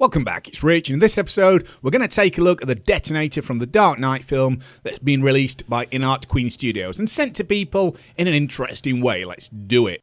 Welcome back, it's Rich, and in this episode we're going to take a look at the Detonator from the Dark Knight film that's been released by Inart Queen Studios and sent to people in an interesting way. Let's do it.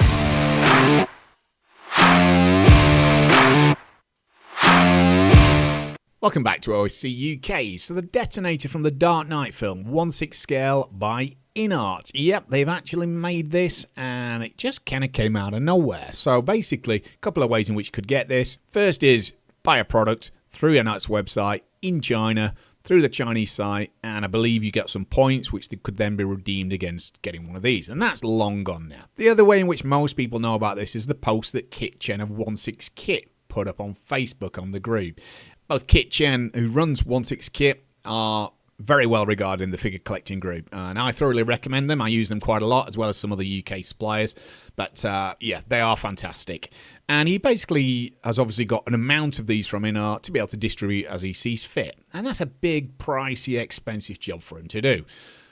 Welcome back to OSC UK. So the Detonator from the Dark Knight film, 1/6 scale by Inart. Yep, they've actually made this and it just kind of came out of nowhere. So basically, a couple of ways in which you could get this. First is buy a product through Inart's website in China, through the Chinese site, and I believe you get some points which could then be redeemed against getting one of these, and that's long gone now. The other way in which most people know about this is the post that Kit Chen of 1/6Kit put up on Facebook on the group. Both Kit Chen, who runs 1/6Kit, are very well regarded in the figure collecting group, and I thoroughly recommend them. I use them quite a lot, as well as some other UK suppliers, but yeah, they are fantastic. And he basically has obviously got an amount of these from Inart to be able to distribute as he sees fit, and that's a big, pricey, expensive job for him to do.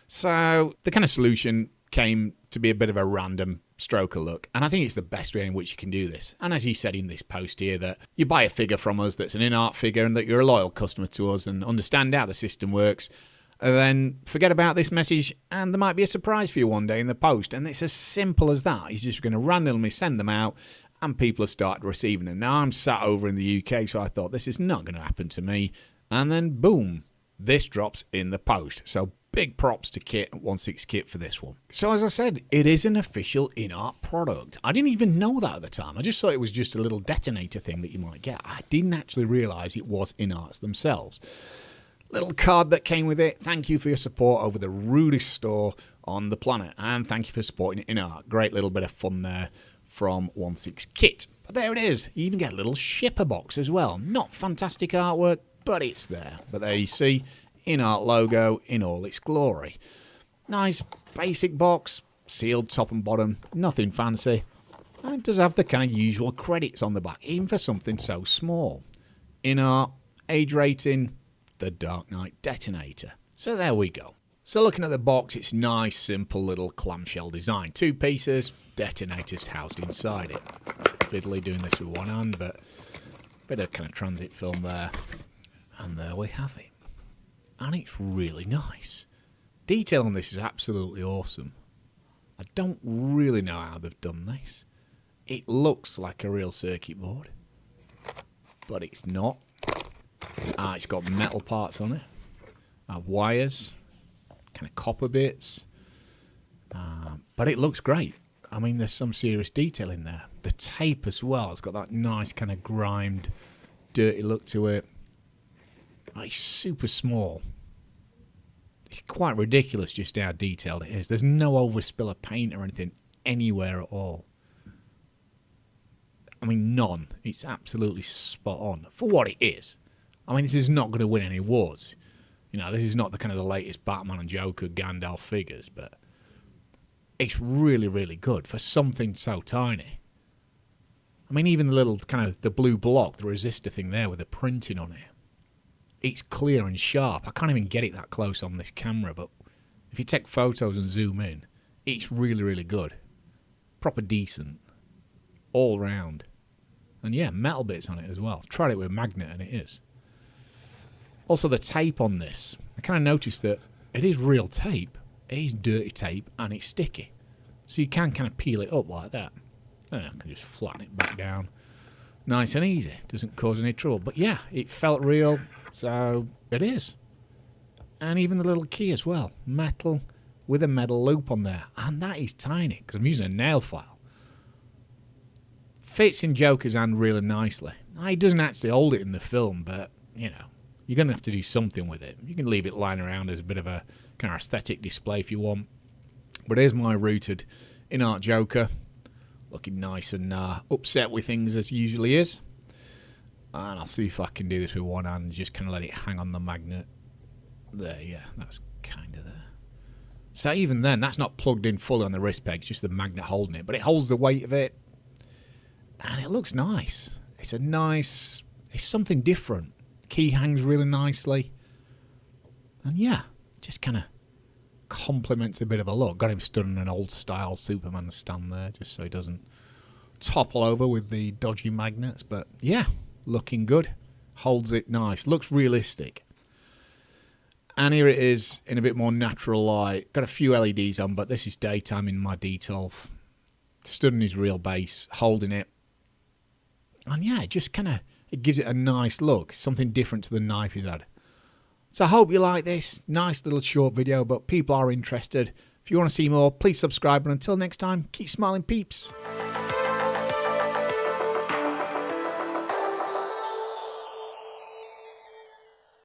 So the kind of solution came to be a bit of a random stroke of luck, and I think it's the best way in which you can do this. And as he said in this post here, that you buy a figure from us that's an Inart figure and that you're a loyal customer to us and understand how the system works, and then forget about this message and there might be a surprise for you one day in the post. And it's as simple as that. He's just going to randomly send them out and people have started receiving them. Now I'm sat over in the UK, so I thought this is not going to happen to me, and then boom, this drops in the post. So big props to Kit at 1/6Kit for this one. So as I said, it is an official Inart product. I didn't even know that at the time. I just thought it was just a little Detonator thing that you might get. I didn't actually realise it was Inart's themselves. Little card that came with it. Thank you for your support over the rudest store on the planet. And thank you for supporting Inart. Great little bit of fun there from 1/6Kit. But there it is. You even get a little shipper box as well. Not fantastic artwork, but it's there. But there you see Inart logo in all its glory. Nice basic box, sealed top and bottom, nothing fancy. And it does have the kind of usual credits on the back, even for something so small. Inart, age rating, the Dark Knight Detonator. So there we go. So looking at the box, it's nice, simple little clamshell design. 2 pieces, detonators housed inside it. Fiddly doing this with one hand, but a bit of kind of transit film there. And there we have it. And it's really nice. Detail on this is absolutely awesome. I don't really know how they've done this. It looks like a real circuit board, but it's not. It's got metal parts on it, wires, kind of copper bits, but it looks great. I mean, there's some serious detail in there. The tape as well, it's got that nice kind of grimed, dirty look to it. It's super small. It's quite ridiculous just how detailed it is. There's no overspill of paint or anything anywhere at all. I mean, none. It's absolutely spot on for what it is. I mean, this is not going to win any awards. You know, this is not the kind of the latest Batman and Joker Gandalf figures, but it's really, really good for something so tiny. I mean, even the little kind of the blue block, the resistor thing there with the printing on it. It's clear and sharp. I can't even get it that close on this camera, but if you take photos and zoom in, it's really, really good. Proper decent. All round. And yeah, metal bits on it as well. I've tried it with a magnet and it is. Also the tape on this. I kind of noticed that it is real tape. It is dirty tape and it's sticky. So you can kind of peel it up like that. And I can just flatten it back down. Nice and easy. Doesn't cause any trouble. But yeah, it felt real. So it is. And even the little key as well. Metal with a metal loop on there. And that is tiny because I'm using a nail file. Fits in Joker's hand really nicely. He doesn't actually hold it in the film, but, you know, you're going to have to do something with it. You can leave it lying around as a bit of a kind of aesthetic display if you want. But here's my rooted Inart Joker. Looking nice and upset with things as usually is. And I'll see if I can do this with one hand and just kind of let it hang on the magnet. There, yeah, that's kind of there. So even then, that's not plugged in fully on the wrist peg, it's just the magnet holding it. But it holds the weight of it. And it looks nice. It's something different. Key hangs really nicely. And yeah, just kind of complements a bit of a look. Got him stood on an old style Superman stand there, just so he doesn't topple over with the dodgy magnets. But yeah, looking good. Holds it nice. Looks realistic. And here it is in a bit more natural light. Got a few LEDs on, but this is daytime in my Detolf. Stood on his real base, holding it. And yeah, it just kind of, it gives it a nice look. Something different to the knife he's had. So I hope you like this. Nice little short video, but people are interested. If you want to see more, please subscribe. And until next time, keep smiling, peeps.